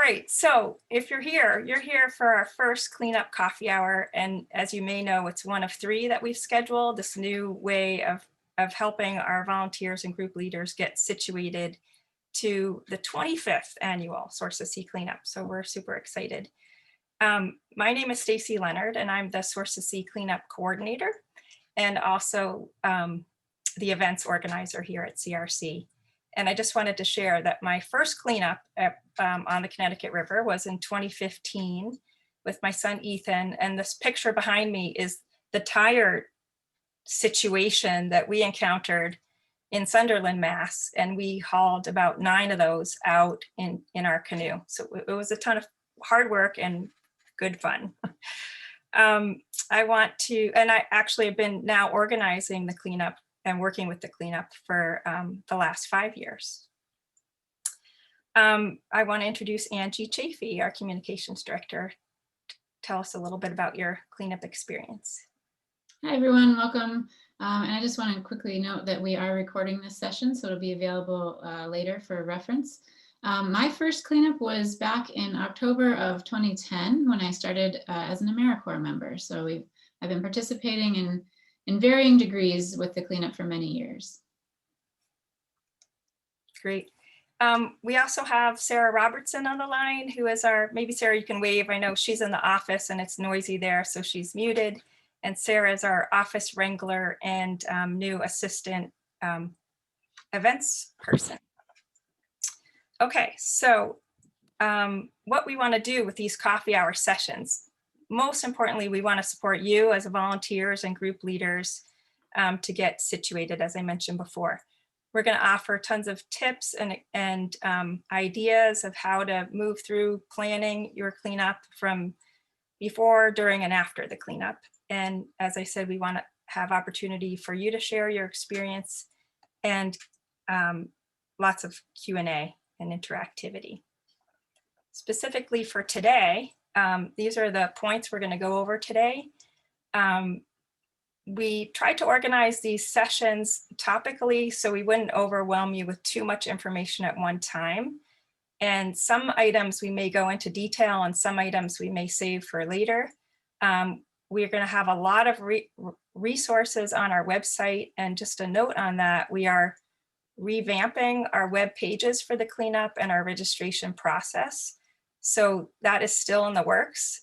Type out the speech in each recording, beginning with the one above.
right, so if you're here for our first cleanup coffee hour. And as you may know, it's one of 3 that we've scheduled, this new way of helping our volunteers and group leaders get situated to the 25th annual Source of Sea Cleanup. So we're super excited. My name is Stacy Leonard, and I'm the Source of Sea Cleanup Coordinator and also the events organizer here at CRC. And I just wanted to share that my first cleanup on the Connecticut River was in 2015 with my son Ethan. And this picture behind me is the tire situation that we encountered in Sunderland, Mass. And we hauled about 9 of those out in our canoe. So it was a ton of hard work and good fun. I actually have been now organizing the cleanup and working with the cleanup for the last 5 years. I want to introduce Angie Chafee, our communications director. Tell us a little bit about your cleanup experience. Hi everyone, welcome. And I just want to quickly note that we are recording this session, so it'll be available later for reference. My first cleanup was back in October of 2010 when I started as an AmeriCorps member. So I've been participating in varying degrees with the cleanup for many years. Great. We also have Sarah Robertson on the line, who is maybe Sarah, you can wave. I know she's in the office and it's noisy there, so she's muted. And Sarah is our office wrangler and new assistant events person. Okay, so what we want to do with these coffee hour sessions, most importantly, we want to support you as volunteers and group leaders to get situated, as I mentioned before. We're going to offer tons of tips and ideas of how to move through planning your cleanup from before, during, and after the cleanup. And as I said, we want to have opportunity for you to share your experience and lots of Q&A and interactivity. Specifically for today, these are the points we're going to go over today. We tried to organize these sessions topically so we wouldn't overwhelm you with too much information at one time. And some items we may go into detail and some items we may save for later. We're going to have a lot of resources on our website. And just a note on that, we are revamping our web pages for the cleanup and our registration process. So that is still in the works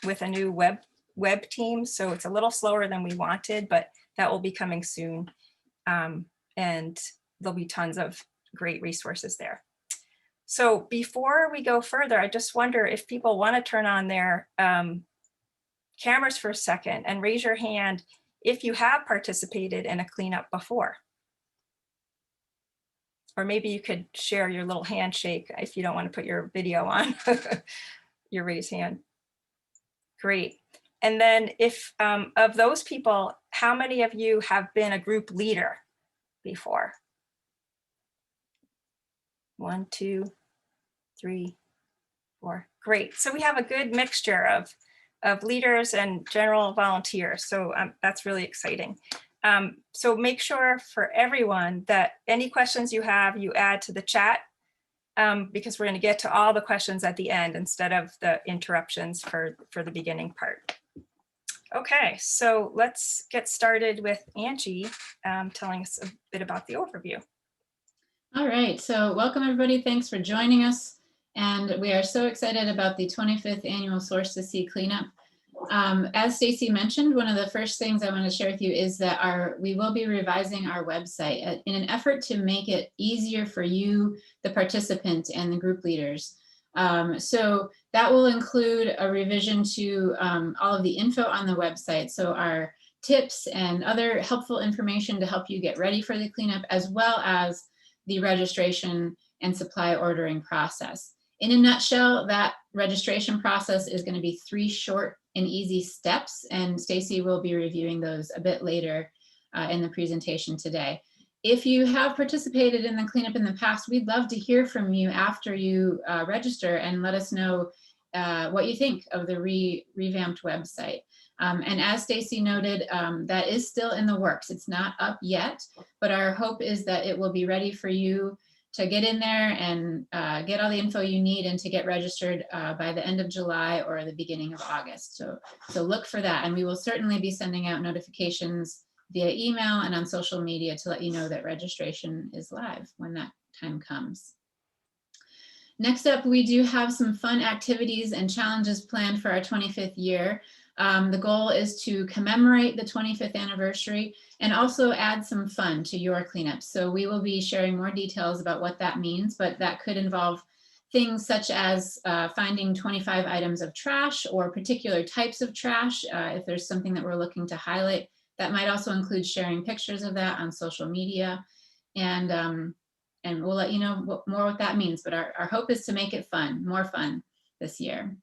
with a new web team. So it's a little slower than we wanted, but that will be coming soon. And there'll be tons of great resources there. So before we go further, I just wonder if people want to turn on their cameras for a second and raise your hand if you have participated in a cleanup before. Or maybe you could share your little handshake if you don't want to put your video on, your raised hand. Great. And then if of those people, how many of you have been a group leader before? 1, 2, 3, 4. Great. So we have a good mixture of leaders and general volunteers. So that's really exciting. So make sure for everyone that any questions you have, you add to the chat because we're going to get to all the questions at the end instead of the interruptions for the beginning part. Okay, so let's get started with Angie telling us a bit about the overview. All right, so welcome everybody. Thanks for joining us. And we are so excited about the 25th annual Source of Sea Cleanup. As Stacy mentioned, one of the first things I want to share with you is that we will be revising our website in an effort to make it easier for you, the participant, and the group leaders. So that will include a revision to all of the info on the website. So our tips and other helpful information to help you get ready for the cleanup, as well as the registration and supply ordering process. In a nutshell, that registration process is going to be 3 short and easy steps, and Stacy will be reviewing those a bit later in the presentation today. If you have participated in the cleanup in the past, we'd love to hear from you after you register and let us know what you think of the revamped website. And as Stacy noted, that is still in the works. It's not up yet, but our hope is that it will be ready for you to get in there and get all the info you need and to get registered by the end of July or the beginning of August. So look for that. And we will certainly be sending out notifications via email and on social media to let you know that registration is live when that time comes. Next up, we do have some fun activities and challenges planned for our 25th year. The goal is to commemorate the 25th anniversary and also add some fun to your cleanup. So we will be sharing more details about what that means, but that could involve things such as finding 25 items of trash or particular types of trash. If there's something that we're looking to highlight, that might also include sharing pictures of that on social media. And we'll let you know more what that means, but our hope is to make it fun, more fun this year.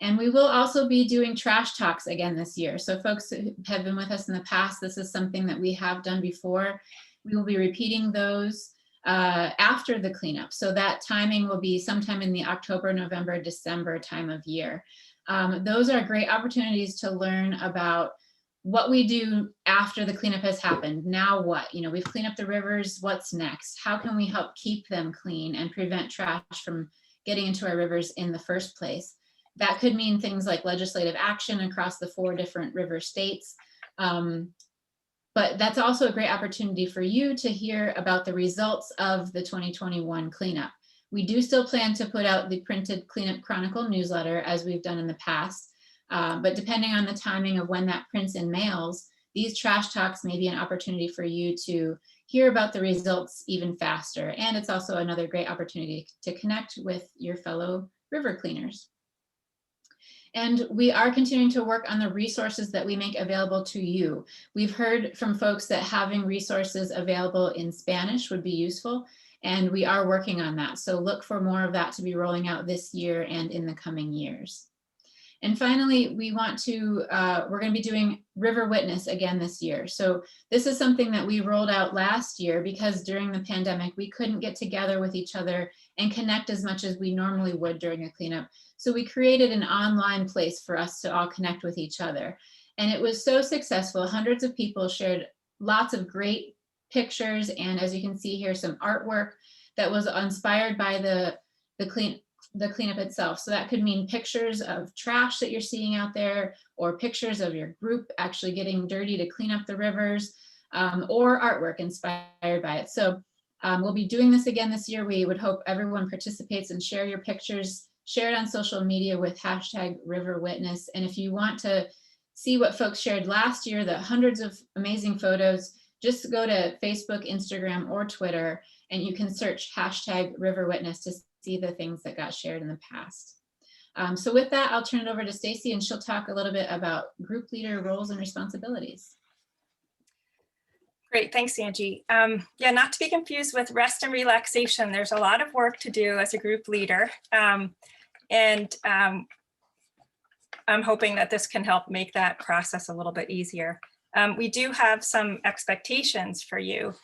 And we will also be doing trash talks again this year. So folks who have been with us in the past, this is something that we have done before. We will be repeating those after the cleanup. So that timing will be sometime in the October, November, December time of year. Those are great opportunities to learn about what we do after the cleanup has happened. Now what? You know, we've cleaned up the rivers. What's next? How can we help keep them clean and prevent trash from getting into our rivers in the first place? That could mean things like legislative action across the 4 different river states. But that's also a great opportunity for you to hear about the results of the 2021 cleanup. We do still plan to put out the printed Cleanup Chronicle newsletter as we've done in the past. But depending on the timing of when that prints and mails, these trash talks may be an opportunity for you to hear about the results even faster. And it's also another great opportunity to connect with your fellow river cleaners. And we are continuing to work on the resources that we make available to you. We've heard from folks that having resources available in Spanish would be useful, and we are working on that. So look for more of that to be rolling out this year and in the coming years. And finally, we're going to be doing River Witness again this year. So this is something that we rolled out last year because during the pandemic, we couldn't get together with each other and connect as much as we normally would during a cleanup. So we created an online place for us to all connect with each other. And it was so successful. Hundreds of people shared lots of great pictures. And as you can see here, some artwork that was inspired by the cleanup itself. So that could mean pictures of trash that you're seeing out there, or pictures of your group actually getting dirty to clean up the rivers, or artwork inspired by it. So we'll be doing this again this year. We would hope everyone participates and share your pictures, share it on social media with #RiverWitness. And if you want to see what folks shared last year, the hundreds of amazing photos, just go to Facebook, Instagram, or Twitter, and you can search #RiverWitness to see the things that got shared in the past. So with that, I'll turn it over to Stacy, and she'll talk a little bit about group leader roles and responsibilities. Great, thanks, Angie. Yeah, not to be confused with rest and relaxation. There's a lot of work to do as a group leader. I'm hoping that this can help make that process a little bit easier. We do have some expectations for you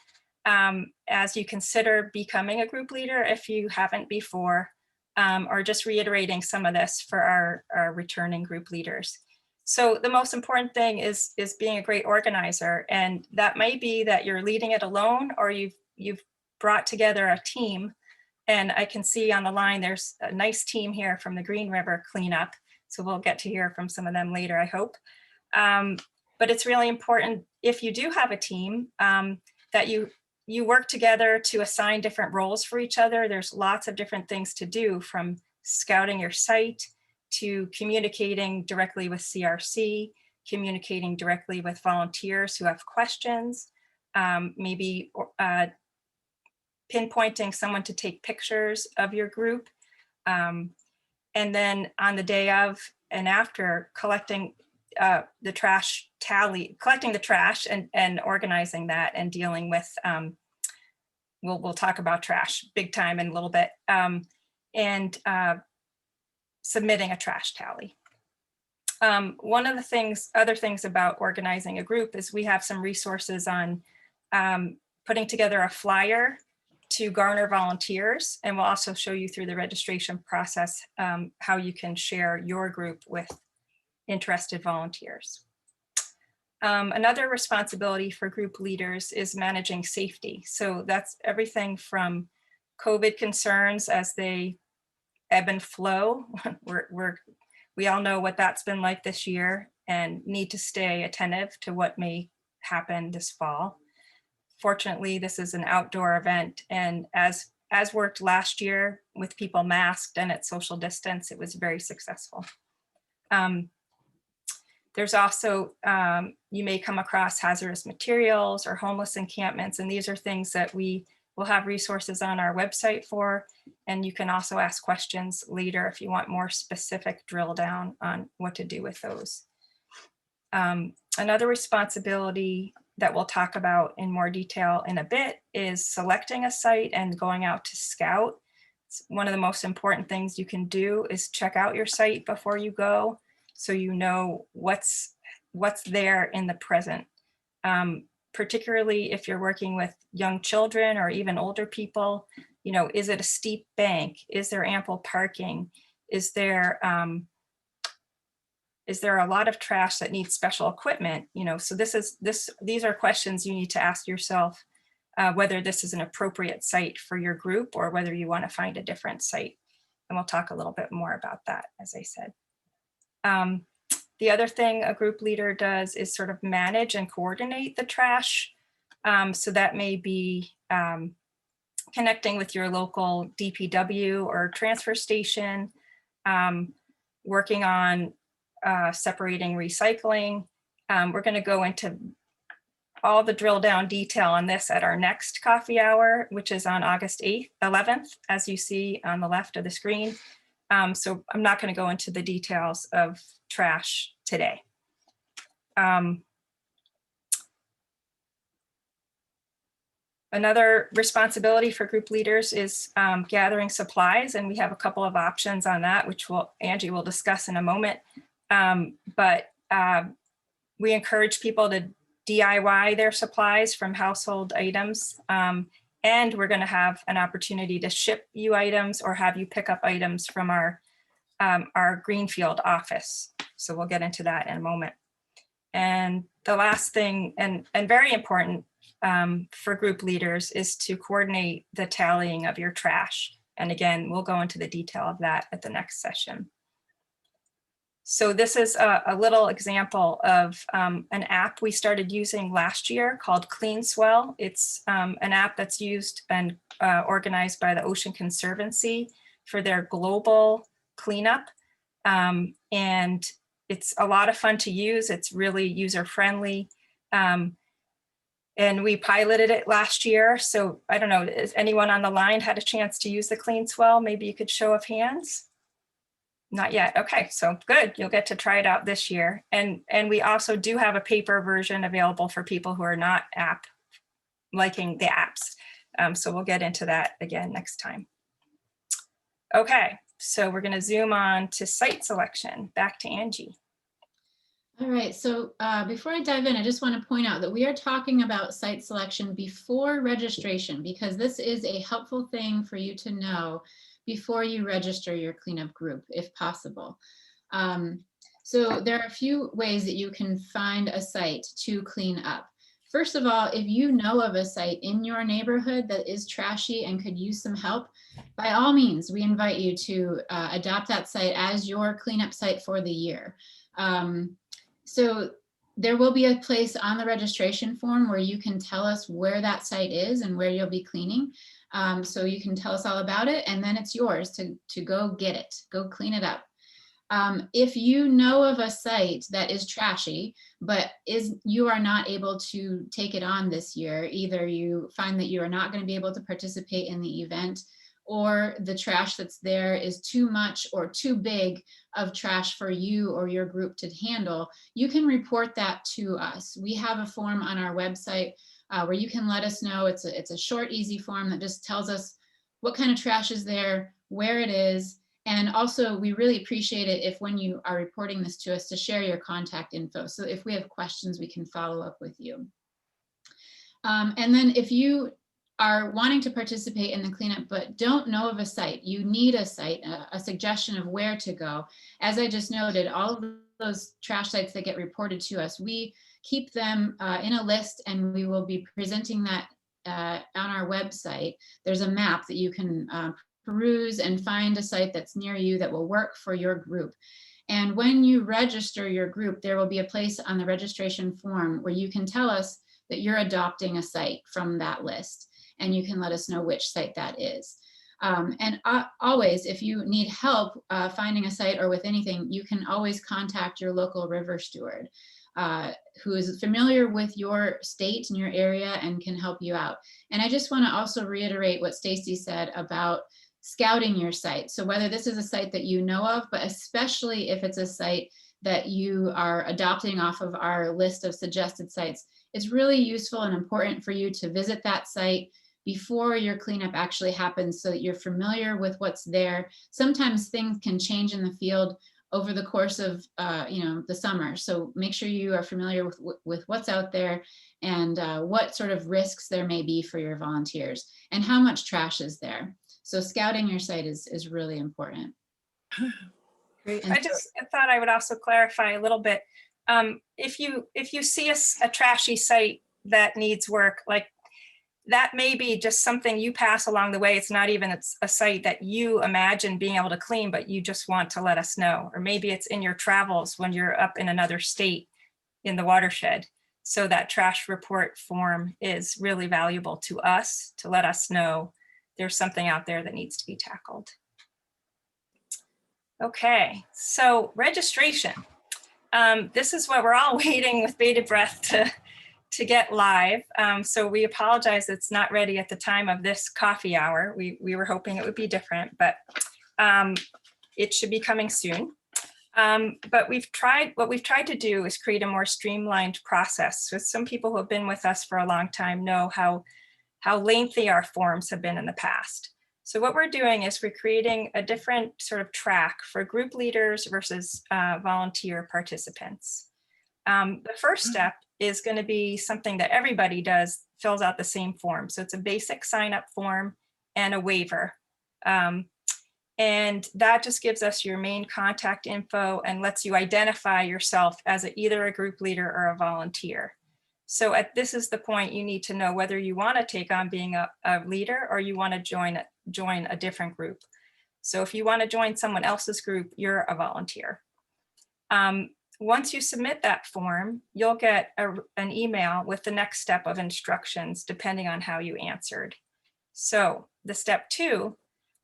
as you consider becoming a group leader if you haven't before, or just reiterating some of this for our returning group leaders. So the most important thing is being a great organizer, and that might be that you're leading it alone, or you've brought together a team. And I can see on the line there's a nice team here from the Green River cleanup, so we'll get to hear from some of them later, I hope. But it's really important, if you do have a team, that you work together to assign different roles for each other. There's lots of different things to do, from scouting your site to communicating directly with CRC, communicating directly with volunteers who have questions, maybe pinpointing someone to take pictures of your group. And then on the day of and after, collecting the trash tally, collecting the trash and organizing that and dealing with, we'll talk about trash big time in a little bit, and submitting a trash tally. One of the other things about organizing a group is we have some resources on putting together a flyer to garner volunteers, and we'll also show you through the registration process how you can share your group with interested volunteers. Another responsibility for group leaders is managing safety. So that's everything from COVID concerns as they ebb and flow. We all know what that's been like this year and need to stay attentive to what may happen this fall. Fortunately, this is an outdoor event, and as worked last year with people masked and at social distance, it was very successful. There's also, you may come across hazardous materials or homeless encampments, and these are things that we will have resources on our website for, and you can also ask questions later if you want more specific drill down on what to do with those. Another responsibility that we'll talk about in more detail in a bit is selecting a site and going out to scout. It's one of the most important things you can do is check out your site before you go, so you know what's there in the present. Particularly if you're working with young children or even older people, you know, is it a steep bank? Is there ample parking? Is there a lot of trash that needs special equipment? You know, so these are questions you need to ask yourself, whether this is an appropriate site for your group or whether you want to find a different site. And we'll talk a little bit more about that, as I said. The other thing a group leader does is sort of manage and coordinate the trash. So that may be connecting with your local DPW or transfer station, working on separating recycling. We're going to go into all the drill down detail on this at our next coffee hour, which is on August 11th, as you see on the left of the screen. So I'm not going to go into the details of trash today. Another responsibility for group leaders is gathering supplies, and we have a couple of options on that, which Angie will discuss in a moment. But we encourage people to DIY their supplies from household items. And we're going to have an opportunity to ship you items or have you pick up items from our Greenfield office. So we'll get into that in a moment. And the last thing, and very important for group leaders, is to coordinate the tallying of your trash. And again, we'll go into the detail of that at the next session. So this is a little example of an app we started using last year called CleanSwell. It's an app that's used and organized by the Ocean Conservancy for their global cleanup. And it's a lot of fun to use. It's really user-friendly. And we piloted it last year. So I don't know, has anyone on the line had a chance to use the CleanSwell? Maybe you could show of hands. Not yet. Okay, so good. You'll get to try it out this year. And we also do have a paper version available for people who are not liking the apps. So we'll get into that again next time. Okay, so we're going to zoom on to site selection. Back to Angie. All right, so before I dive in, I just want to point out that we are talking about site selection before registration, because this is a helpful thing for you to know before you register your cleanup group, if possible. So there are a few ways that you can find a site to clean up. First of all, if you know of a site in your neighborhood that is trashy and could use some help, by all means, we invite you to adopt that site as your cleanup site for the year. So there will be a place on the registration form where you can tell us where that site is and where you'll be cleaning. So you can tell us all about it, and then it's yours to go get it, go clean it up. If you know of a site that is trashy, but you are not able to take it on this year, either you find that you are not going to be able to participate in the event, or the trash that's there is too much or too big of trash for you or your group to handle, you can report that to us. We have a form on our website where you can let us know. It's a short, easy form that just tells us what kind of trash is there, where it is, and also we really appreciate it if when you are reporting this to us to share your contact info. So if we have questions, we can follow up with you. And then if you are wanting to participate in the cleanup but don't know of a site, you need a site, a suggestion of where to go. As I just noted, all of those trash sites that get reported to us, we keep them in a list, and we will be presenting that on our website, there's a map that you can peruse and find a site that's near you that will work for your group. And when you register your group, there will be a place on the registration form where you can tell us that you're adopting a site from that list, and you can let us know which site that is. And always, if you need help finding a site or with anything, you can always contact your local river steward who is familiar with your state and your area and can help you out. And I just want to also reiterate what Stacy said about scouting your site. So whether this is a site that you know of, but especially if it's a site that you are adopting off of our list of suggested sites, it's really useful and important for you to visit that site before your cleanup actually happens so that you're familiar with what's there. Sometimes things can change in the field over the course of the summer. So make sure you are familiar with what's out there and what sort of risks there may be for your volunteers and how much trash is there. So scouting your site is really important. Great. And I just thought I would also clarify a little bit. If you see a trashy site that needs work, like that may be just something you pass along the way. It's not even a site that you imagine being able to clean, but you just want to let us know. Or maybe it's in your travels when you're up in another state in the watershed. So that trash report form is really valuable to us to let us know there's something out there that needs to be tackled. Okay, so registration. This is what we're all waiting with bated breath to get live. So we apologize it's not ready at the time of this coffee hour. We were hoping it would be different, but it should be coming soon. But what we've tried to do is create a more streamlined process. So some people who have been with us for a long time know how lengthy our forms have been in the past. So what we're doing is we're creating a different sort of track for group leaders versus volunteer participants. The first step is going to be something that everybody does, fills out the same form. So it's a basic sign up form and a waiver. And that just gives us your main contact info and lets you identify yourself as either a group leader or a volunteer. So this is the point you need to know whether you want to take on being a leader or you want to join a different group. So if you want to join someone else's group, you're a volunteer. Once you submit that form, you'll get an email with the next step of instructions, depending on how you answered. So the step 2,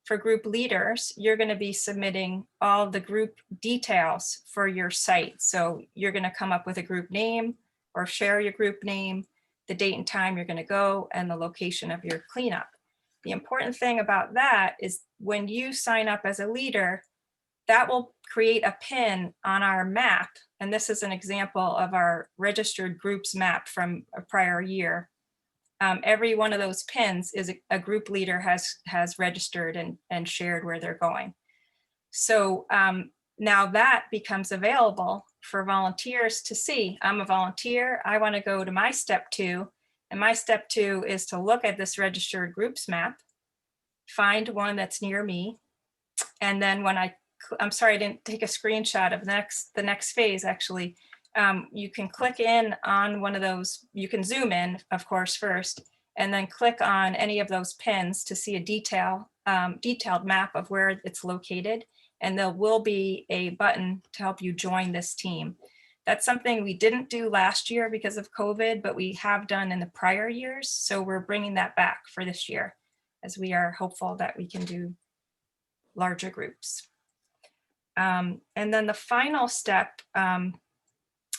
for group leaders, you're going to be submitting all the group details for your site. So you're going to come up with a group name or share your group name, the date and time you're going to go, and the location of your cleanup. The important thing about that is when you sign up as a leader, that will create a pin on our map. And this is an example of our registered groups map from a prior year. Every one of those pins is a group leader has registered and shared where they're going. So now that becomes available for volunteers to see. I'm a volunteer, I want to go to my step 2. And my step 2 is to look at this registered groups map, find one that's near me. And then when I'm sorry, I didn't take a screenshot of the next phase, actually. You can click in on one of those, you can zoom in, of course, first, and then click on any of those pins to see a detailed map of where it's located. And there will be a button to help you join this team. That's something we didn't do last year because of COVID, but we have done in the prior years. So we're bringing that back for this year, as we are hopeful that we can do larger groups. And then the final step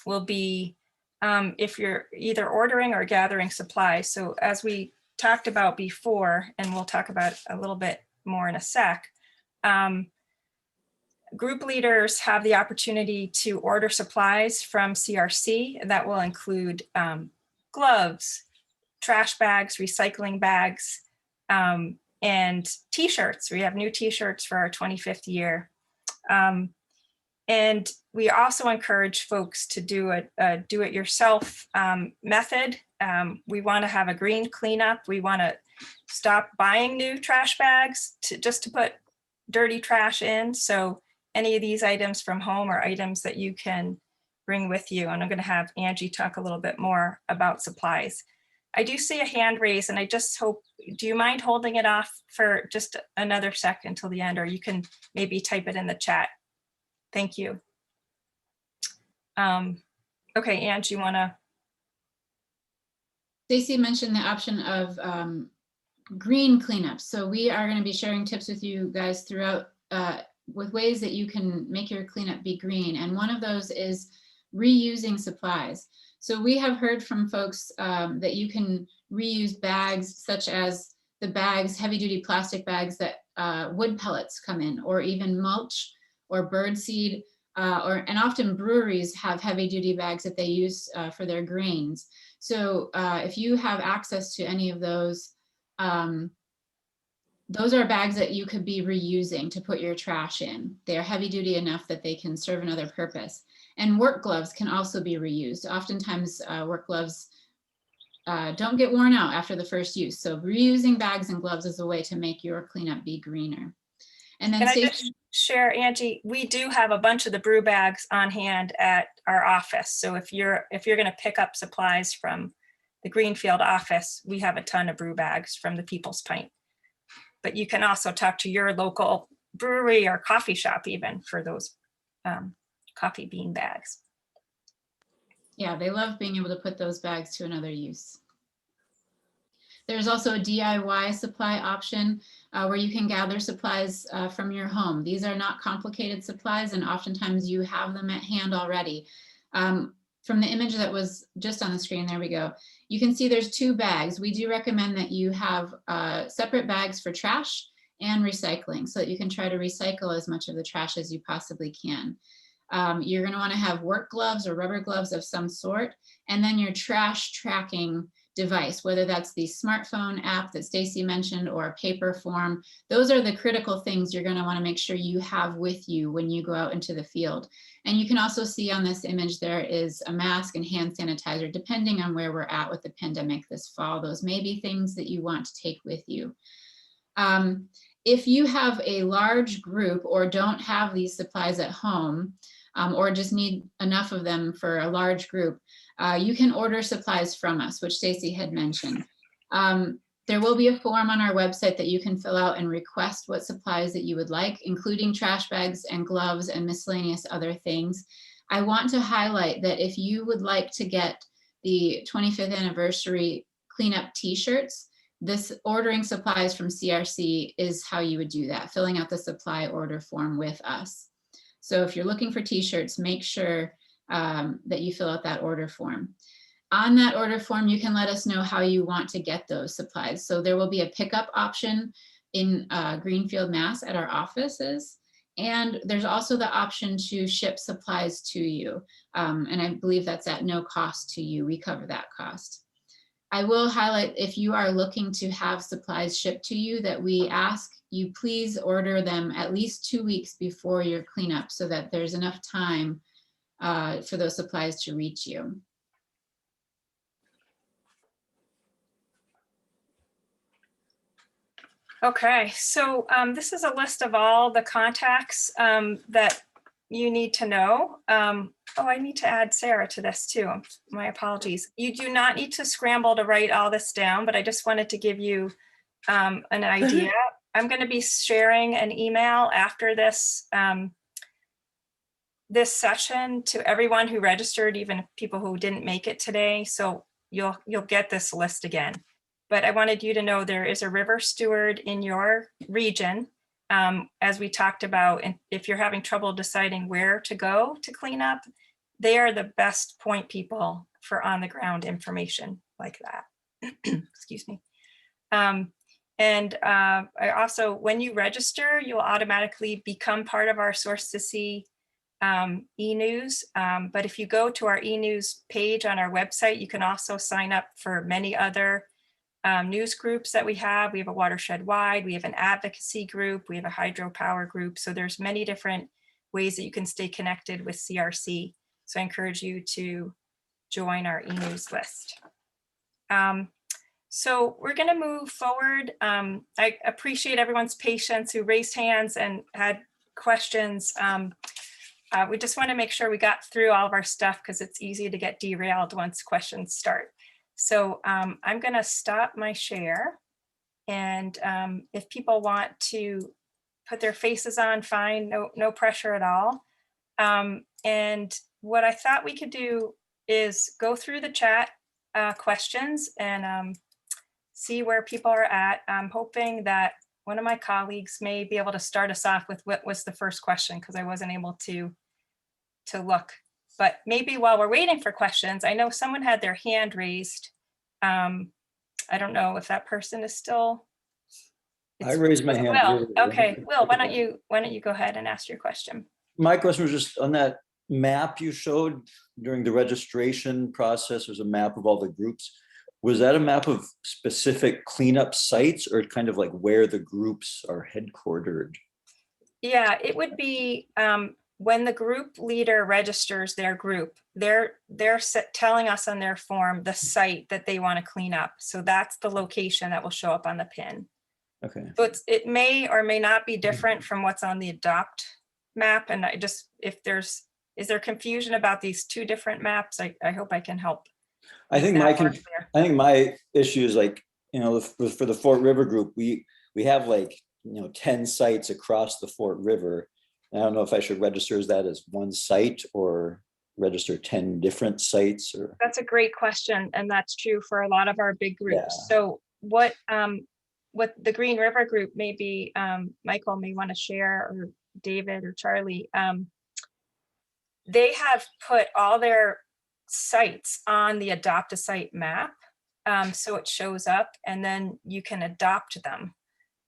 will be if you're either ordering or gathering supplies. So as we talked about before, and we'll talk about a little bit more in a sec, group leaders have the opportunity to order supplies from CRC. That will include gloves, trash bags, recycling bags, and t-shirts. We have new t-shirts for our 25th year. And we also encourage folks to do a do-it-yourself method. We want to have a green cleanup. We want to stop buying new trash bags just to put dirty trash in. So any of these items from home are items that you can bring with you. And I'm going to have Angie talk a little bit more about supplies. I do see a hand raised, and I just hope, do you mind holding it off for just another second till the end, or you can maybe type it in the chat? Thank you. Okay, Ange, you wanna? Stacy mentioned the option of green cleanup. So we are going to be sharing tips with you guys throughout with ways that you can make your cleanup be green. And one of those is reusing supplies. So we have heard from folks that you can reuse bags, such as the bags, heavy duty plastic bags that wood pellets come in, or even mulch or bird seed, and often breweries have heavy duty bags that they use for their grains. So if you have access to any of those are bags that you could be reusing to put your trash in. They're heavy duty enough that they can serve another purpose. And work gloves can also be reused. Oftentimes work gloves don't get worn out after the first use. So reusing bags and gloves is a way to make your cleanup be greener. And then Can I just share, Angie, we do have a bunch of the brew bags on hand at our office. So if you're going to pick up supplies from the Greenfield office, we have a ton of brew bags from the People's Pint. But you can also talk to your local brewery or coffee shop even for those coffee bean bags. Yeah, they love being able to put those bags to another use. There's also a DIY supply option where you can gather supplies from your home. These are not complicated supplies, and oftentimes you have them at hand already. From the image that was just on the screen, there we go. You can see there's 2 bags. We do recommend that you have separate bags for trash and recycling so that you can try to recycle as much of the trash as you possibly can. You're going to want to have work gloves or rubber gloves of some sort, and then your trash tracking device, whether that's the smartphone app that Stacy mentioned or a paper form. Those are the critical things you're going to want to make sure you have with you when you go out into the field. And you can also see on this image there is a mask and hand sanitizer, depending on where we're at with the pandemic this fall. Those may be things that you want to take with you. If you have a large group or don't have these supplies at home, or just need enough of them for a large group, you can order supplies from us, which Stacy had mentioned. There will be a form on our website that you can fill out and request what supplies that you would like, including trash bags and gloves and miscellaneous other things. I want to highlight that if you would like to get the 25th anniversary cleanup t-shirts, this ordering supplies from CRC is how you would do that, filling out the supply order form with us. So if you're looking for t-shirts, make sure that you fill out that order form. On that order form, you can let us know how you want to get those supplies. So there will be a pickup option in Greenfield, Mass at our offices. And there's also the option to ship supplies to you. And I believe that's at no cost to you. We cover that cost. I will highlight, if you are looking to have supplies shipped to you, that we ask you please order them at least 2 weeks before your cleanup so that there's enough time for those supplies to reach you. Okay, so this is a list of all the contacts that you need to know. Oh, I need to add Sarah to this too. My apologies. You do not need to scramble to write all this down, but I just wanted to give you an idea. I'm going to be sharing an email after this this session to everyone who registered, even people who didn't make it today. So you'll get this list again. But I wanted you to know there is a river steward in your region. As we talked about, and if you're having trouble deciding where to go to clean up, they are the best point people for on the ground information like that. Excuse me. And I also, when you register, you'll automatically become part of our Source to See e-news. But if you go to our e-news page on our website, you can also sign up for many other news groups that we have. We have a watershed wide, we have an advocacy group, we have a hydropower group. So there's many different ways that you can stay connected with CRC. So I encourage you to join our e-news list. So we're going to move forward. I appreciate everyone's patience who raised hands and had questions. We just want to make sure we got through all of our stuff because it's easy to get derailed once questions start. So I'm going to stop my share. And if people want to put their faces on, fine, no pressure at all. And what I thought we could do is go through the chat questions and see where people are at. I'm hoping that one of my colleagues may be able to start us off with what was the first question, because I wasn't able to look. But maybe while we're waiting for questions, I know someone had their hand raised. I don't know if that person is still. I raised my hand. Will, okay, Will, why don't you go ahead and ask your question? My question was just on that map you showed during the registration process. There's a map of all the groups. Was that a map of specific cleanup sites or kind of like where the groups are headquartered? Yeah, it would be when the group leader registers their group, they're telling us on their form the site that they want to clean up. So that's the location that will show up on the pin. Okay. So it may or may not be different from what's on the adopt map. And is there confusion about these two different maps? I hope I can help. I think my issue is like, for the Fort River group, we have like, 10 sites across the Fort River. I don't know if I should register that as one site or register 10 different sites or. That's a great question. And that's true for a lot of our big groups. Yeah. So what the Green River group, maybe Michael may want to share, or David or Charlie, they have put all their sites on the adopt a site map. So it shows up and then you can adopt them.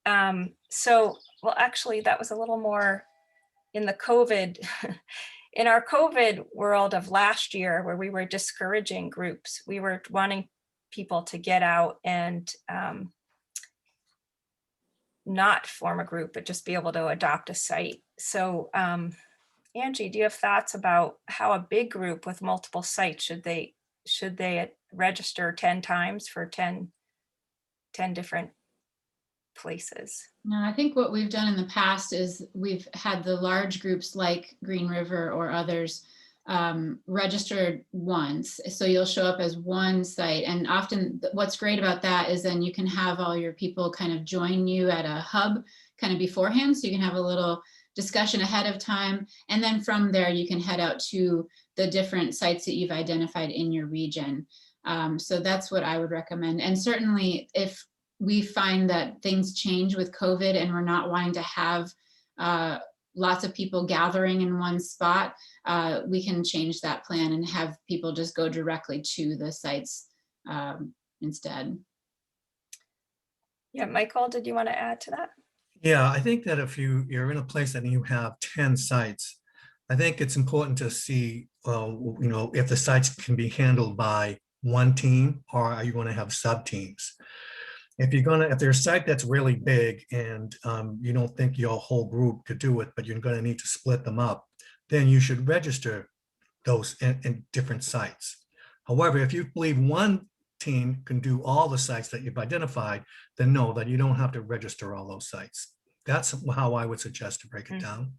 Well, actually that was a little more in the COVID, in our COVID world of last year, where we were discouraging groups. We were wanting people to get out and not form a group, but just be able to adopt a site. So Angie, do you have thoughts about how a big group with multiple sites, should they register 10 times for 10 different places? No, I think what we've done in the past is we've had the large groups like Green River or others registered once. So you'll show up as one site. And often what's great about that is then you can have all your people kind of join you at a hub kind of beforehand. So you can have a little discussion ahead of time. And then from there, you can head out to the different sites that you've identified in your region. So that's what I would recommend. And certainly if we find that things change with COVID and we're not wanting to have lots of people gathering in one spot, we can change that plan and have people just go directly to the sites instead. Yeah, Michael, did you want to add to that? Yeah, I think that if you're in a place and you have 10 sites, I think it's important to see, if the sites can be handled by one team, or are you going to have sub teams? If there's a site that's really big and you don't think your whole group could do it, but you're going to need to split them up, then you should register those in different sites. However, if you believe one team can do all the sites that you've identified, then know that you don't have to register all those sites. That's how I would suggest to break it down.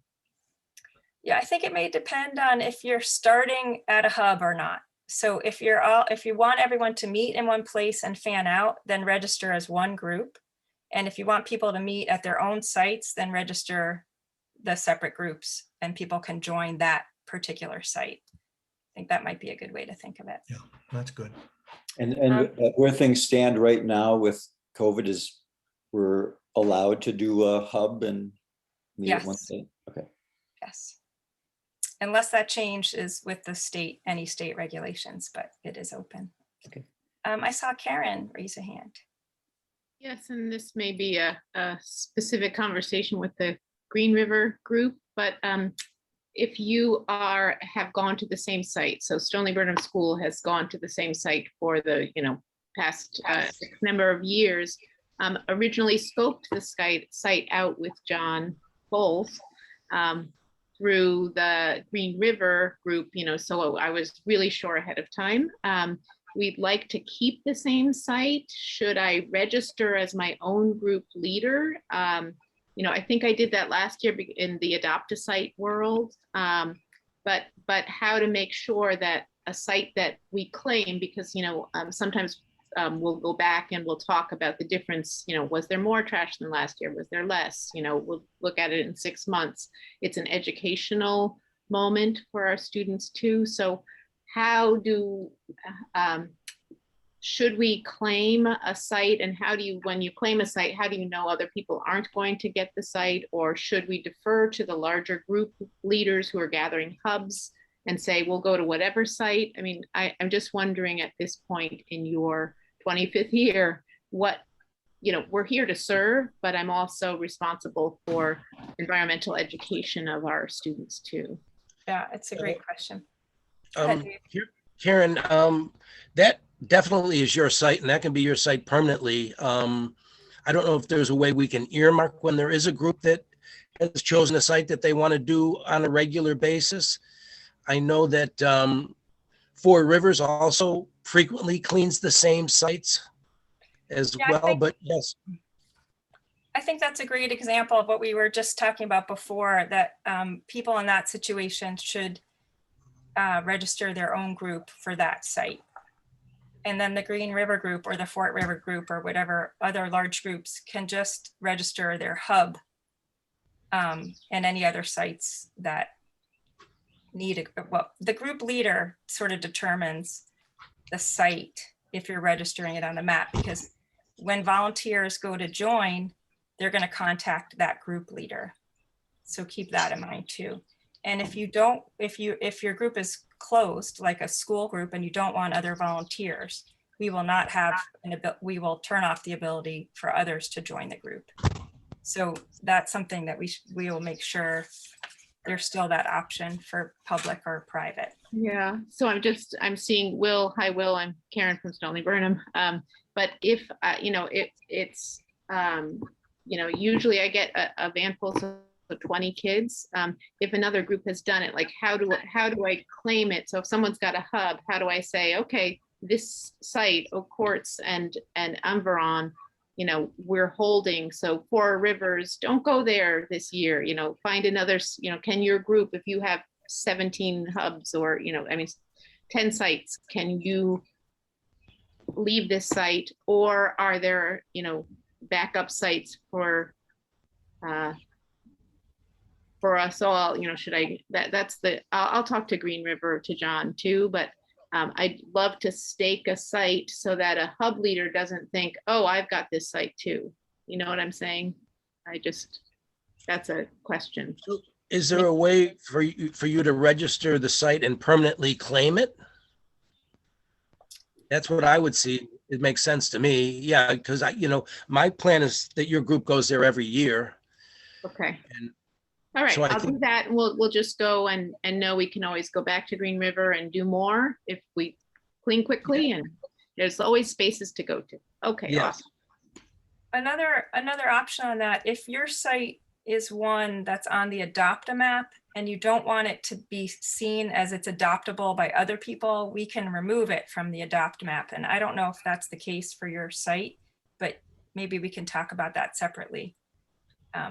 Yeah, I think it may depend on if you're starting at a hub or not. So if you want everyone to meet in one place and fan out, then register as one group. And if you want people to meet at their own sites, then register the separate groups and people can join that particular site. I think that might be a good way to think of it. Yeah, that's good. And where things stand right now with COVID is we're allowed to do a hub and meet at one site. Okay. Yes. Unless that changes with the state, any state regulations, but it is open. Okay. I saw Karen raise a hand. Yes, and this may be a specific conversation with the Green River group, but if you have gone to the same site, so Stoneleigh Burnham School has gone to the same site for the past number of years, originally scoped the site out with John Bowles through the Green River group, so I was really sure ahead of time. We'd like to keep the same site. Should I register as my own group leader? I think I did that last year in the Adopt a Site world, but how to make sure that a site that we claim, because, sometimes we'll go back and we'll talk about the difference, was there more trash than last year? Was there less? We'll look at it in 6 months. It's an educational moment for our students too. So how should we claim a site, and when you claim a site, how do you know other people aren't going to get the site? Or should we defer to the larger group leaders who are gathering hubs and say, we'll go to whatever site? I mean, I'm just wondering at this point in your 25th year, we're here to serve, but I'm also responsible for environmental education of our students too. Yeah, it's a great question. Karen, that definitely is your site, and that can be your site permanently. I don't know if there's a way we can earmark when there is a group that has chosen a site that they want to do on a regular basis. I know that Four Rivers also frequently cleans the same sites as well, but yes. I think that's a great example of what we were just talking about before, that people in that situation should register their own group for that site. And then the Green River group or the Fort River group or whatever other large groups can just register their hub and any other sites that need the group leader sort of determines the site if you're registering it on the map, because when volunteers go to join, they're going to contact that group leader. So keep that in mind too. And if your group is closed, like a school group, and you don't want other volunteers, we will turn off the ability for others to join the group. So that's something that we will make sure there's still that option for public or private. Yeah, so I'm seeing Will. Hi, Will. I'm Karen from Stony Burnham. But if, it's, usually I get a van full of 20 kids. If another group has done it, like how do I claim it? So if someone's got a hub, how do I say, okay, this site, Eau Courts and Environ, we're holding, so Four Rivers, don't go there this year, find another, can your group, if you have 17 hubs or, 10 sites, can you leave this site, or are there, backup sites for us all? I'll talk to Green River, to John too, but I'd love to stake a site so that a hub leader doesn't think, oh, I've got this site too. You know what I'm saying? That's a question. Is there a way for you to register the site and permanently claim it? That's what I would see. It makes sense to me. Yeah, because my plan is that your group goes there every year. Okay. And all right, so I'll do that. We'll just go and know we can always go back to Green River and do more if we clean quickly, and there's always spaces to go to. Okay, yeah. Awesome. Another option on that, if your site is one that's on the Adopt-A-Map and you don't want it to be seen as it's adoptable by other people, we can remove it from the Adopt-A-Map. And I don't know if that's the case for your site, but maybe we can talk about that separately.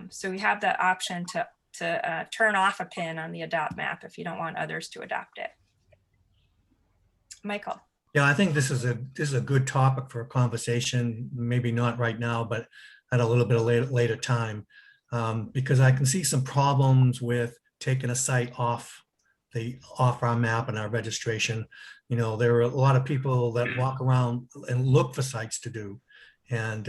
So we have that option to turn off a pin on the Adopt-Map if you don't want others to adopt it. Michael. Yeah, I think this is a good topic for a conversation, maybe not right now, but at a little bit of later time, because I can see some problems with taking a site off our map and our registration. There are a lot of people that walk around and look for sites to do. And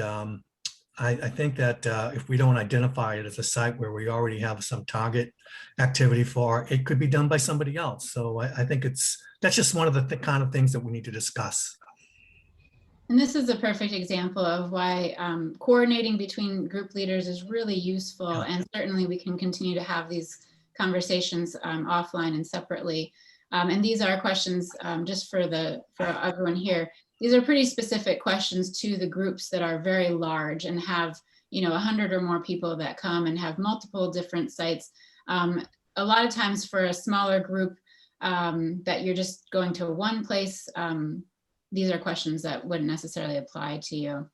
I think that if we don't identify it as a site where we already have some target activity for, it could be done by somebody else. So I think that's just one of the kind of things that we need to discuss. And this is a perfect example of why coordinating between group leaders is really useful. And certainly we can continue to have these conversations offline and separately. And these are questions just for everyone here. These are pretty specific questions to the groups that are very large and have, 100 or more people that come and have multiple different sites. A lot of times for a smaller group that you're just going to one place, these are questions that wouldn't necessarily apply to you.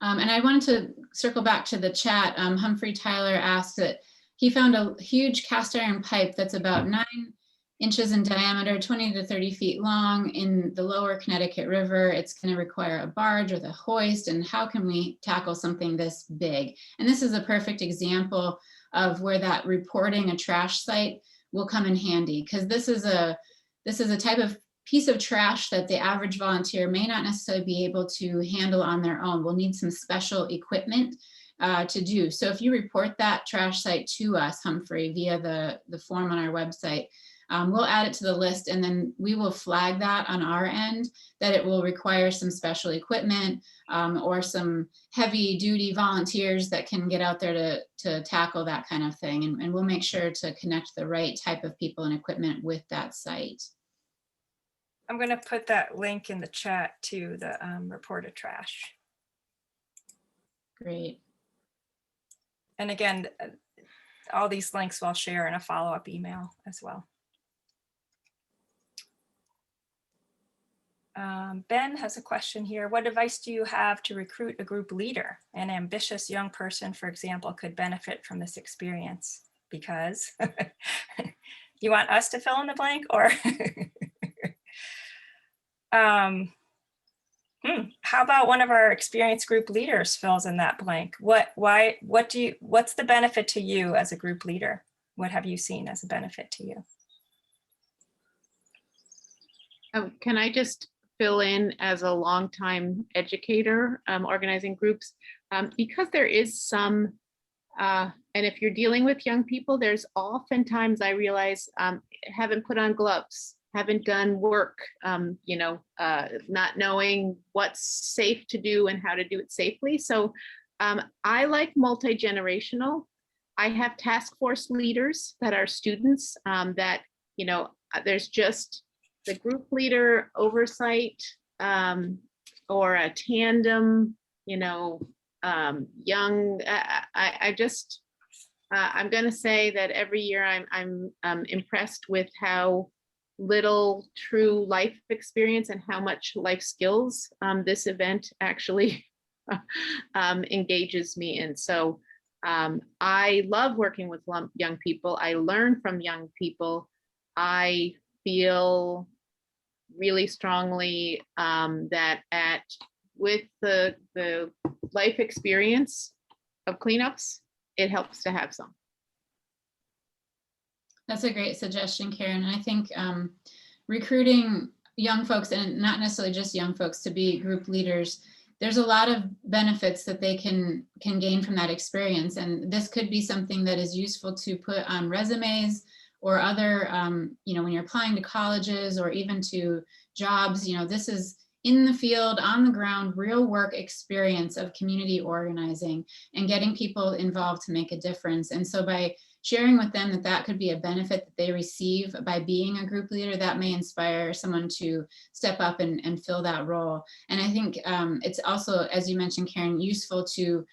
And I wanted to circle back to the chat. Humphrey Tyler asked that he found a huge cast iron pipe that's about 9 inches in diameter, 20 to 30 feet long in the lower Connecticut River. It's going to require a barge with a hoist. And how can we tackle something this big? And this is a perfect example of where that reporting a trash site will come in handy, because this is a type of piece of trash that the average volunteer may not necessarily be able to handle on their own. We'll need some special equipment to do. So if you report that trash site to us, Humphrey, via the form on our website, we'll add it to the list, and then we will flag that on our end that it will require some special equipment or some heavy duty volunteers that can get out there to tackle that kind of thing. And we'll make sure to connect the right type of people and equipment with that site. I'm going to put that link in the chat to the reported trash. Great. And again, all these links we'll share in a follow-up email as well. Ben has a question here. What advice do you have to recruit a group leader? An ambitious young person, for example, could benefit from this experience because you want us to fill in the blank, or how about one of our experienced group leaders fills in that blank? What's the benefit to you as a group leader? What have you seen as a benefit to you? Can I just fill in as a longtime educator organizing groups? Because there is some, and if you're dealing with young people, there's oftentimes, I realize, haven't put on gloves, haven't done work, not knowing what's safe to do and how to do it safely. So I like multi-generational. I have task force leaders that are students that, there's just the group leader oversight or a tandem, young, I'm going to say that every year I'm impressed with how little true life experience and how much life skills this event actually engages me in. So I love working with young people. I learn from young people. I feel really strongly that with the life experience of cleanups, it helps to have some. That's a great suggestion, Karen. And I think recruiting young folks, and not necessarily just young folks, to be group leaders, there's a lot of benefits that they can gain from that experience. And this could be something that is useful to put on resumes or other, when you're applying to colleges or even to jobs. This is in the field, on the ground, real work experience of community organizing and getting people involved to make a difference. And so by sharing with them that could be a benefit that they receive by being a group leader, that may inspire someone to step up and fill that role. And I think it's also, as you mentioned, Karen, useful to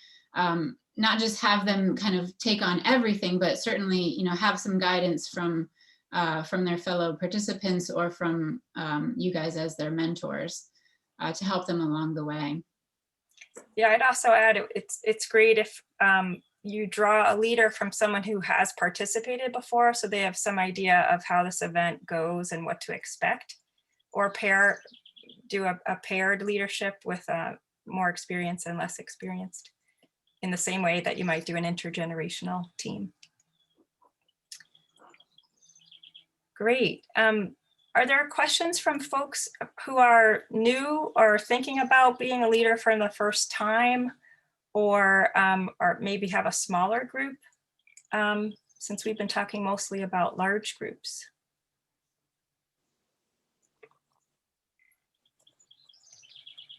not just have them kind of take on everything, but certainly, have some guidance from their fellow participants or from you guys as their mentors to help them along the way. Yeah, I'd also add it's great if you draw a leader from someone who has participated before, so they have some idea of how this event goes and what to expect, or do a paired leadership with more experienced and less experienced, in the same way that you might do an intergenerational team. Great. Are there questions from folks who are new or thinking about being a leader for the first time, or maybe have a smaller group, since we've been talking mostly about large groups?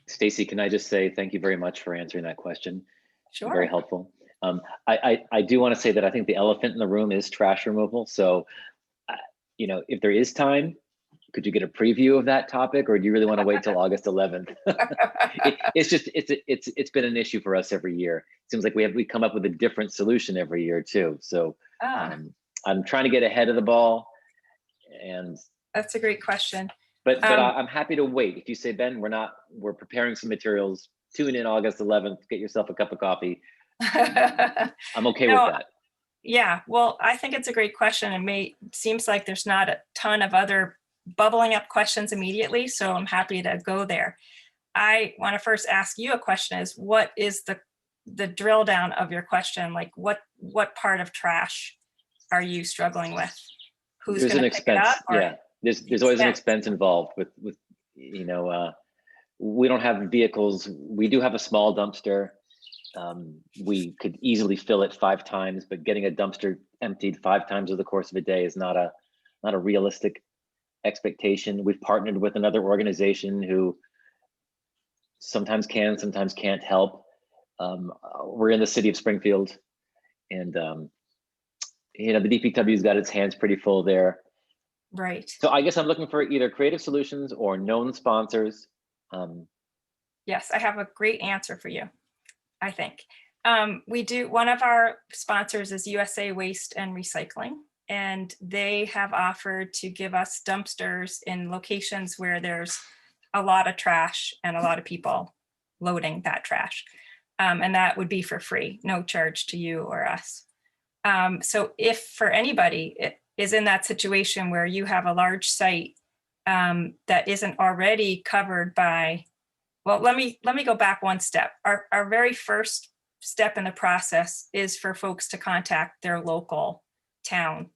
Stacy, can I just say thank you very much for answering that question? Sure. Very helpful. I do want to say that I think the elephant in the room is trash removal. So, if there is time, could you get a preview of that topic, or do you really want to wait till August 11th? It's been an issue for us every year. It seems like we come up with a different solution every year too. So I'm trying to get ahead of the ball, and that's a greght question. But I'm happy to wait. If you say, Ben, we're preparing some materials, tune in August 11th, get yourself a cup of coffee. I'm okay with that. Yeah, well, I think it's a great question. Seems like there's not a ton of other bubbling up questions immediately, so I'm happy to go there. I want to first ask you a question is what is the drill down of your question? Like what part of trash are you struggling with? Who's There's an going to pick it expense. up? Or Yeah, there's always an expense involved with you know, we don't have vehicles. We do have a small dumpster. We could easily fill it 5 times, but getting a dumpster emptied 5 times over the course of a day is not a realistic expectation. We've partnered with another organization who sometimes can, sometimes can't help. We're in the city of Springfield, and you know, the DPW's got its hands pretty full there. Right. So I guess I'm looking for either creative solutions or known sponsors. Yes, I have a great answer for you, I think. One of our sponsors is USA Waste and Recycling, and they have offered to give us dumpsters in locations where there's a lot of trash and a lot of people loading that trash. And that would be for free, no charge to you or us. So if for anybody is in that situation where you have a large site that isn't already covered by, well, let me go back one step. Our very first step in the process is for folks to contact their local town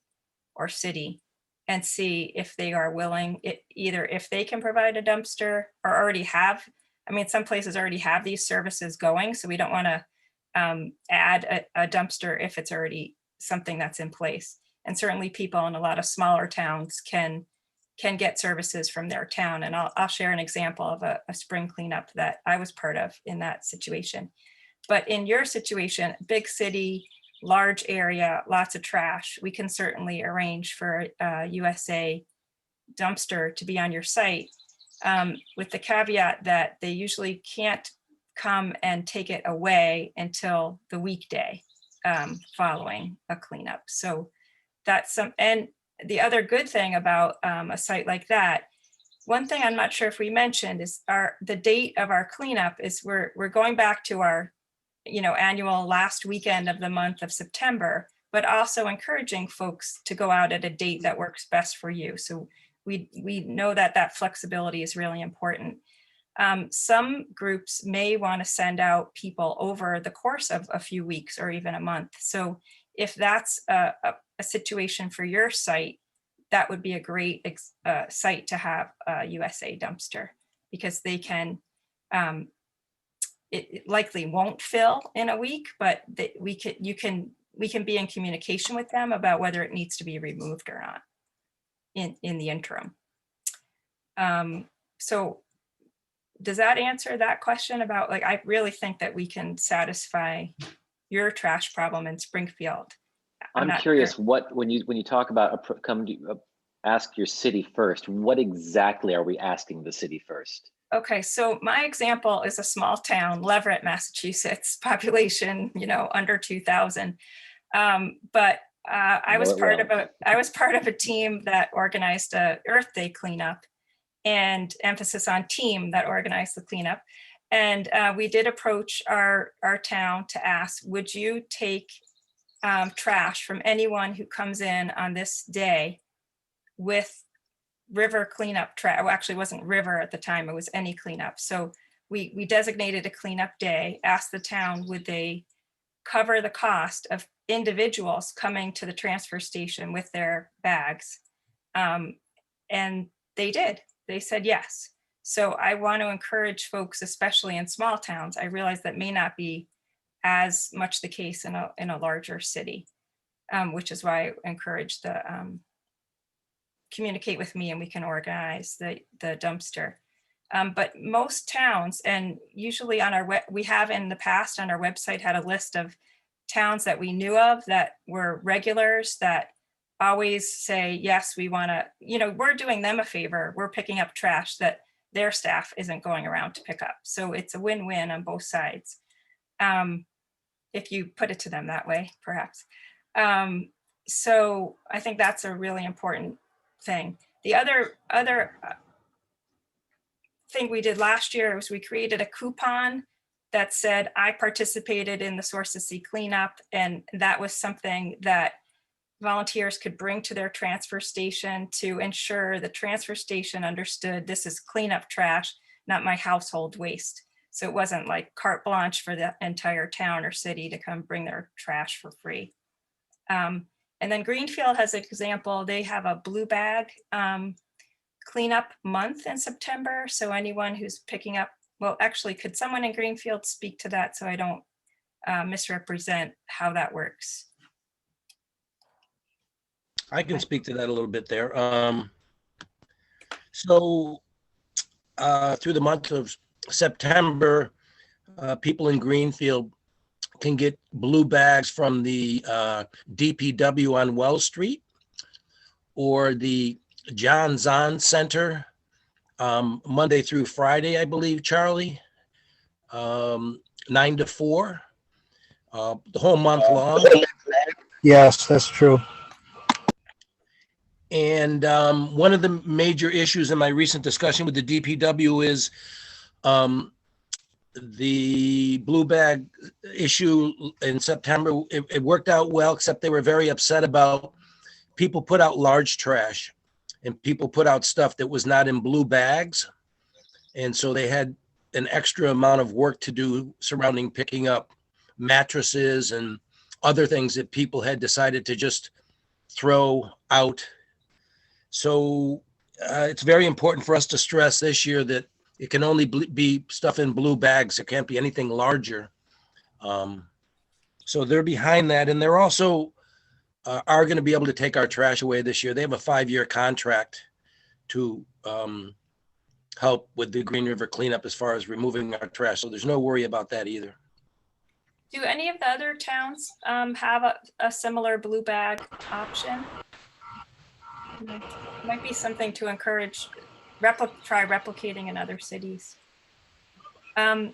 or city and see if they are willing, either if they can provide a dumpster or already have. I mean, some places already have these services going, so we don't want to add a dumpster if it's already something that's in place. And certainly people in a lot of smaller towns can get services from their town. And I'll share an example of a spring cleanup that I was part of in that situation. But in your situation, big city, large area, lots of trash, we can certainly arrange for a USA dumpster to be on your site, with the caveat that they usually can't come and take it away until the weekday following a cleanup. So that's and the other good thing about a site like that, one thing I'm not sure if we mentioned is the date of our cleanup is we're going back to our annual last weekend of the month of September, but also encouraging folks to go out at a date that works best for you. So we know that flexibility is really important. Some groups may want to send out people over the course of a few weeks or even a month. So if that's a situation for your site, that would be a great site to have a USA dumpster, because they can, it likely won't fill in a week, but we can be in communication with them about whether it needs to be removed or not in the interim. So does that answer that question about, like, I really think that we can satisfy your trash problem in Springfield. I'm curious, sure. When you talk about ask your city first, what exactly are we asking the city first? Okay, so my example is a small town, Leverett, Massachusetts, population, under 2,000. But I was part of a team that organized a Earth Day cleanup, and emphasis on team that organized the cleanup. And we did approach our town to ask, would you take trash from anyone who comes in on this day with river cleanup trash? Well, actually, it wasn't river at the time, it was any cleanup. So we designated a cleanup day, asked the town, would they cover the cost of individuals coming to the transfer station with their bags? And they did. They said yes. So I want to encourage folks, especially in small towns. I realize that may not be as much the case in a larger city, which is why I encourage the communicate with me and we can organize the dumpster. But most towns, and usually on our we have in the past on our website had a list of towns that we knew of that were regulars that always say, yes, we want to, we're doing them a favor. We're picking up trash that their staff isn't going around to pick up. So it's a win-win on both sides. If you put it to them that way, perhaps. So I think that's a really important thing. The other thing we did last year was we created a coupon that said, I participated in the Source to Sea cleanup, and that was something that volunteers could bring to their transfer station to ensure the transfer station understood this is cleanup trash, not my household waste. So it wasn't like carte blanche for the entire town or city to come bring their trash for free. And then Greenfield has an example. They have a blue bag cleanup month in September. So anyone who's picking up, well, actually, could someone in Greenfield speak to that so I don't misrepresent how that works? I can speak to that a little bit there. So through the month of September, people in Greenfield can get blue bags from the DPW on Wells Street or the John Zahn Center, Monday through Friday, I believe, Charlie, 9 to 4, the whole month long. Yes, that's true. And one of the major issues in my recent discussion with the DPW is the blue bag issue in September. It worked out well, except they were very upset about people put out large trash and people put out stuff that was not in blue bags. And so they had an extra amount of work to do surrounding picking up mattresses and other things that people had decided to just throw out. So it's very important for us to stress this year that it can only be stuff in blue bags. It can't be anything larger. So they're behind that. And they're also are going to be able to take our trash away this year. They have a 5-year contract to help with the Green River cleanup as far as removing our trash. So there's no worry about that either. Do any of the other towns have a similar blue bag option? Might be something to encourage, try replicating in other cities. I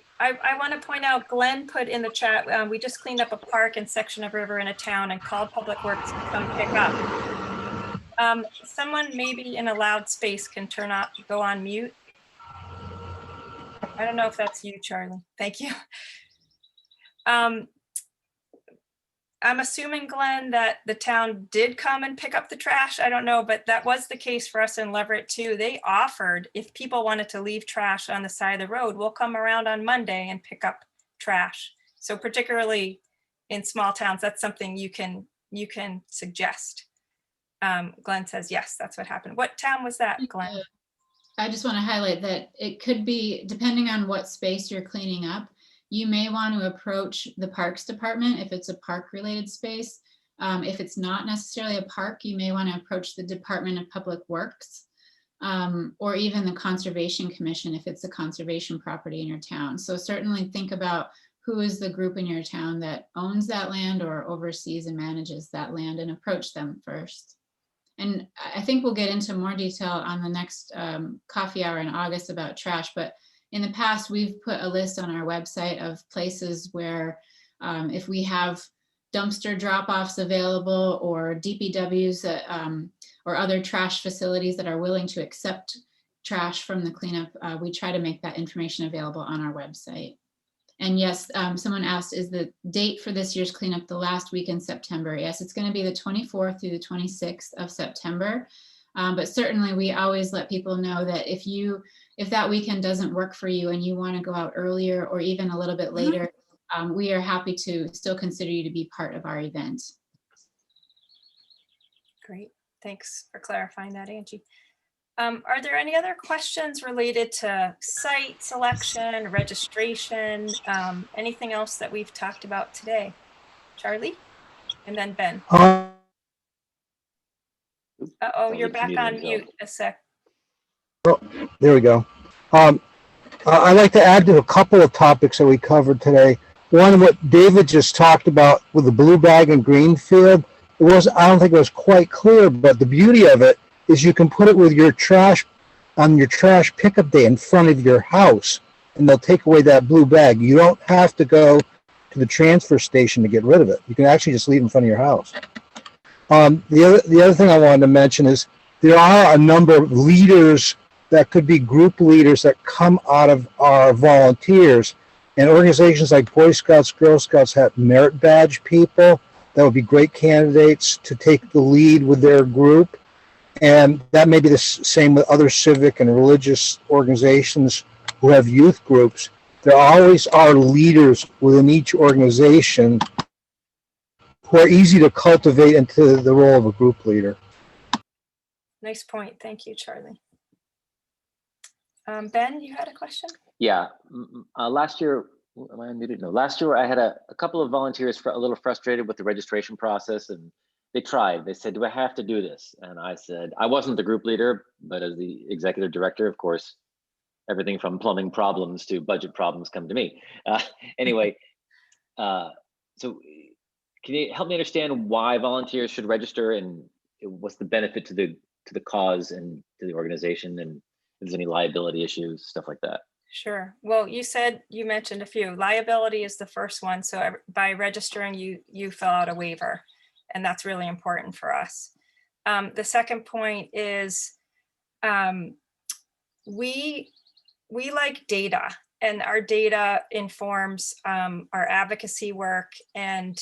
want to point out, Glenn put in the chat, we just cleaned up a park and section of river in a town and called Public Works to come pick up. Someone maybe in a loud space can go on mute. I don't know if that's you, Charlie. Thank you. I'm assuming, Glenn, that the town did come and pick up the trash. I don't know, but that was the case for us in Leverett too. They offered, if people wanted to leave trash on the side of the road, we'll come around on Monday and pick up trash. So particularly in small towns, that's something you can suggest. Glenn says, yes, that's what happened. What town was that, Glenn? I just want to highlight that it could be, depending on what space you're cleaning up, you may want to approach the Parks Department if it's a park-related space. If it's not necessarily a park, you may want to approach the Department of Public Works or even the Conservation Commission if it's a conservation property in your town. So certainly think about who is the group in your town that owns that land or oversees and manages that land and approach them first. And I think we'll get into more detail on the next coffee hour in August about trash, but in the past, we've put a list on our website of places where if we have dumpster drop-offs available or DPWs that, or other trash facilities that are willing to accept trash from the cleanup, we try to make that information available on our website. And yes, someone asked, is the date for this year's cleanup the last week in September? Yes, it's going to be the 24th through the 26th of September. But certainly we always let people know that if that weekend doesn't work for you and you want to go out earlier or even a little bit later, we are happy to still consider you to be part of our event. Great. Thanks for clarifying that, Angie. Are there any other questions related to site selection, registration, anything else that we've talked about today? Charlie? And then Ben. Uh-oh, you're back on mute a sec. Oh, there we go. I'd like to add to a couple of topics that we covered today. One, what David just talked about with the blue bag in Greenfield, I don't think it was quite clear, but the beauty of it is you can put it with your trash on your trash pickup day in front of your house, and they'll take away that blue bag. You don't have to go to the transfer station to get rid of it. You can actually just leave it in front of your house. The other thing I wanted to mention is there are a number of leaders that could be group leaders that come out of our volunteers. And organizations like Boy Scouts, Girl Scouts have merit badge people that would be great candidates to take the lead with their group. And that may be the same with other civic and religious organizations who have youth groups. There always are leaders within each organization who are easy to cultivate into the role of a group leader. Nice point. Thank you, Charlie. Ben, you had a question? Yeah, last year, am I unmuted? No, last year I had a couple of volunteers a little frustrated with the registration process, and they tried. They said, do I have to do this? And I said, I wasn't the group leader, but as the executive director, of course, everything from plumbing problems to budget problems come to me. Anyway, so can you help me understand why volunteers should register and what's the benefit to the cause and to the organization, and if there's any liability issues, stuff like that? Sure. Well, you mentioned a few. Liability is the first one. So by registering, you fill out a waiver, and that's really important for us. The second point is we like data, and our data informs our advocacy work and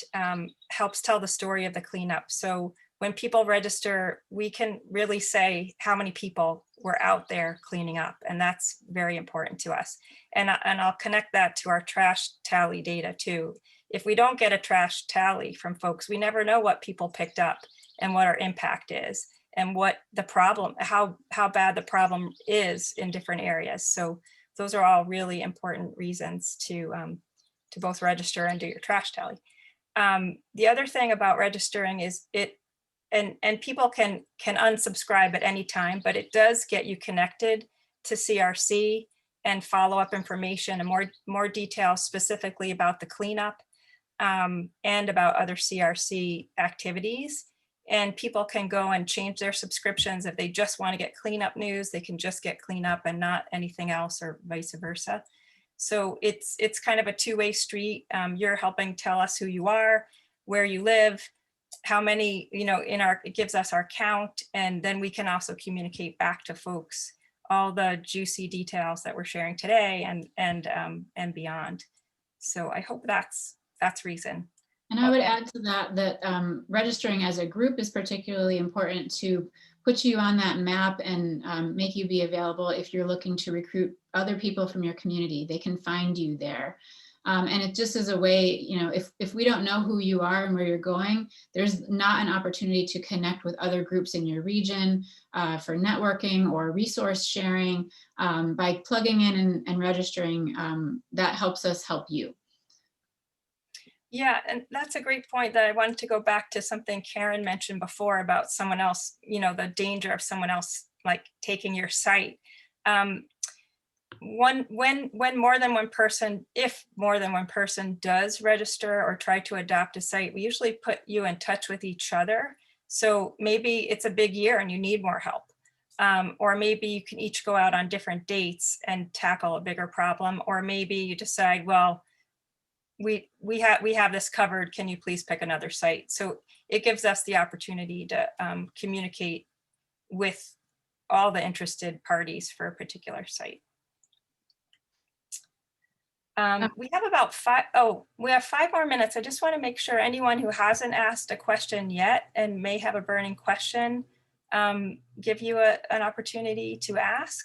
helps tell the story of the cleanup. So when people register, we can really say how many people were out there cleaning up, and that's very important to us. And I'll connect that to our trash tally data too. If we don't get a trash tally from folks, we never know what people picked up and what our impact is and what the problem, how bad the problem is in different areas. So those are all really important reasons to both register and do your trash tally. The other thing about registering is and people can unsubscribe at any time, but it does get you connected to CRC and follow-up information and more details specifically about the cleanup and about other CRC activities. And people can go and change their subscriptions. If they just want to get cleanup news, they can just get cleanup and not anything else, or vice versa. So it's kind of a two-way street. You're helping tell us who you are, where you live, how many, it gives us our count, and then we can also communicate back to folks all the juicy details that we're sharing today and beyond. So I hope that's reason. And I would add to that registering as a group is particularly important to put you on that map and make you be available if you're looking to recruit other people from your community. They can find you there. And it just is a way, if we don't know who you are and where you're going, there's not an opportunity to connect with other groups in your region for networking or resource sharing. By plugging in and registering, that helps us help you. Yeah, and that's a great point that I wanted to go back to something Karen mentioned before about someone else, the danger of someone else like taking your site. When more than one person, if more than one person does register or try to adopt a site, we usually put you in touch with each other. So maybe it's a big year and you need more help. Or maybe you can each go out on different dates and tackle a bigger problem. Or maybe you decide, well, we have this covered. Can you please pick another site? So it gives us the opportunity to communicate with all the interested parties for a particular site. We have about 5 more minutes. I just want to make sure anyone who hasn't asked a question yet and may have a burning question, give you an opportunity to ask.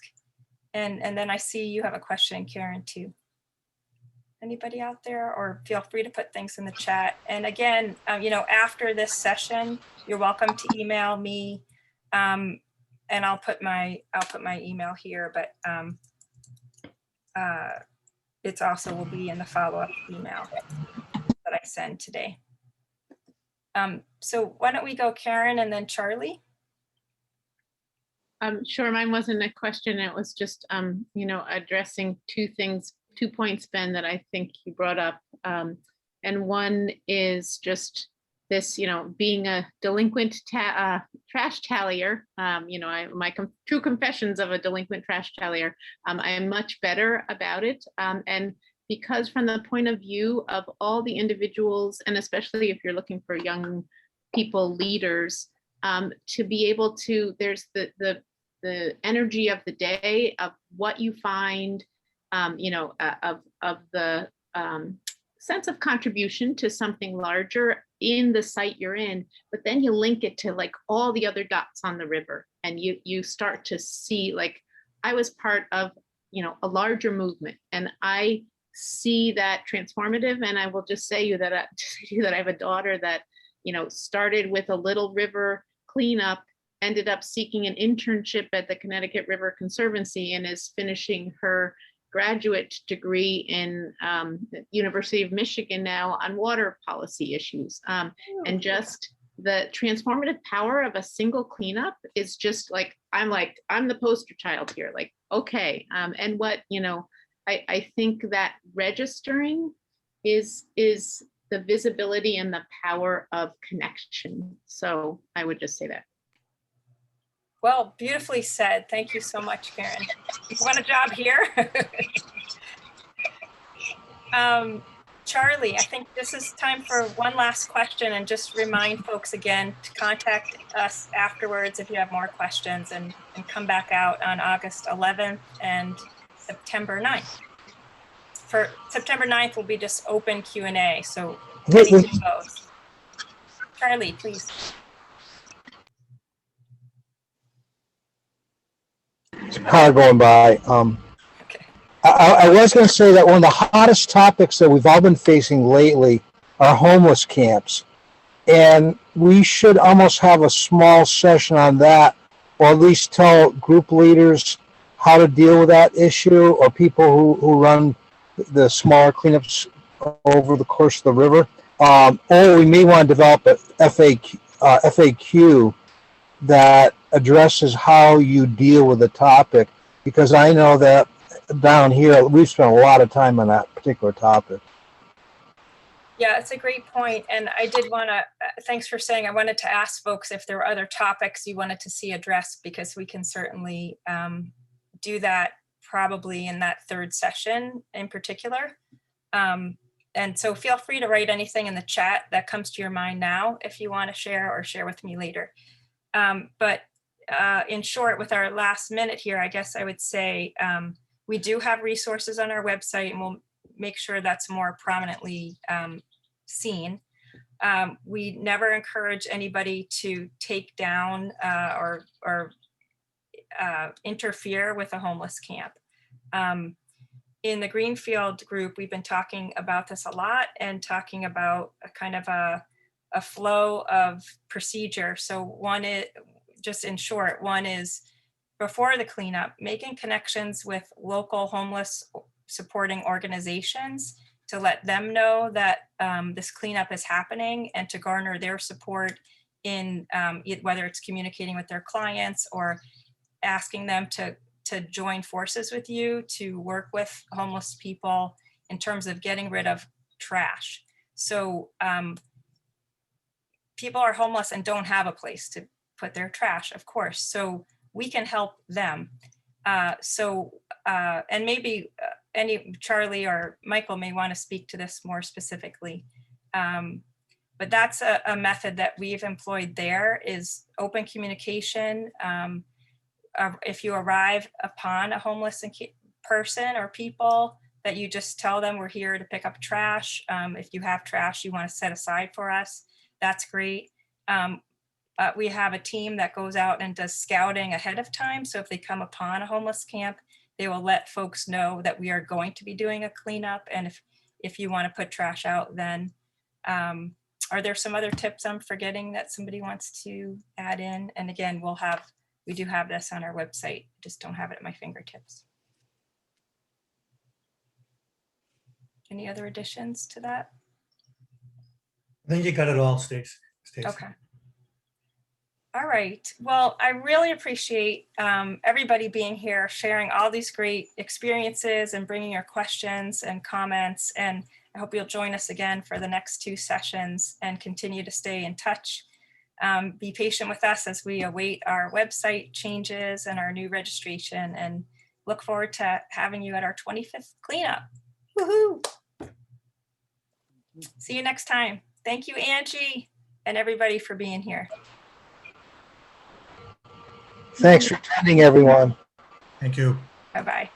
And then I see you have a question, Karen, too. Anybody out there, or feel free to put things in the chat. And again, after this session, you're welcome to email me, and I'll put my email here, but it's also will be in the follow-up email that I send today. So why don't we go Karen and then Charlie? Sure, mine wasn't a question. It was just, addressing two points, Ben, that I think you brought up. And one is just this, being a delinquent trash tallier, my true confessions of a delinquent trash tallier. I am much better about it. And because from the point of view of all the individuals, and especially if you're looking for young people, leaders, to be able to, there's the energy of the day of what you find, of the sense of contribution to something larger in the site you're in, but then you link it to like all the other dots on the river, and you start to see, like, I was part of, a larger movement, and I see that transformative. And I will just say that I have a daughter that, started with a little river cleanup, ended up seeking an internship at the Connecticut River Conservancy, and is finishing her graduate degree in the University of Michigan now on water policy issues. And just the transformative power of a single cleanup is just like, I'm the poster child here, like, okay. And what, I think that registering is the visibility and the power of connection. So I would just say that. Well, beautifully said. Thank you so much, Karen. What a job here. Charlie, I think this is time for one last question, and just remind folks again to contact us afterwards if you have more questions, and come back out on August 11th and September 9th. For September 9th will be just open Q&A, so anything goes. Charlie, please. Car going by. Okay. I was going to say that one of the hottest topics that we've all been facing lately are homeless camps. And we should almost have a small session on that, or at least tell group leaders how to deal with that issue, or people who run the smaller cleanups over the course of the river. Or we may want to develop a FAQ that addresses how you deal with the topic, because I know that down here we've spent a lot of time on that particular topic. Yeah, it's a great point. And I did want to, thanks for saying, I wanted to ask folks if there were other topics you wanted to see addressed, because we can certainly do that probably in that third session in particular. And so feel free to write anything in the chat that comes to your mind now if you want to share, or share with me later. But in short, with our last minute here, I guess I would say we do have resources on our website, and we'll make sure that's more prominently seen. We never encourage anybody to take down or interfere with a homeless camp. In the Greenfield group, we've been talking about this a lot, and talking about a kind of a flow of procedure. So one is, just in short, one is before the cleanup, making connections with local homeless supporting organizations to let them know that this cleanup is happening, and to garner their support in whether it's communicating with their clients or asking them to join forces with you to work with homeless people in terms of getting rid of trash. So people are homeless and don't have a place to put their trash, of course. So we can help them. And maybe Charlie or Michael may want to speak to this more specifically. But that's a method that we've employed there, is open communication. If you arrive upon a homeless person or people, that you just tell them, we're here to pick up trash. If you have trash you want to set aside for us, that's great. We have a team that goes out and does scouting ahead of time. So if they come upon a homeless camp, they will let folks know that we are going to be doing a cleanup. And if you want to put trash out, then are there some other tips I'm forgetting that somebody wants to add in? And again, we do have this on our website, just don't have it at my fingertips. Any other additions to that? I think you got it all, Stacy. Okay. All right. Well, I really appreciate everybody being here, sharing all these great experiences and bringing your questions and comments. And I hope you'll join us again for the next 2 sessions and continue to stay in touch. Be patient with us as we await our website changes and our new registration, and look forward to having you at our 25th cleanup. Woohoo! See you next time. Thank you, Angie, and everybody for being here. Thanks for attending, everyone. Thank you. Bye-bye.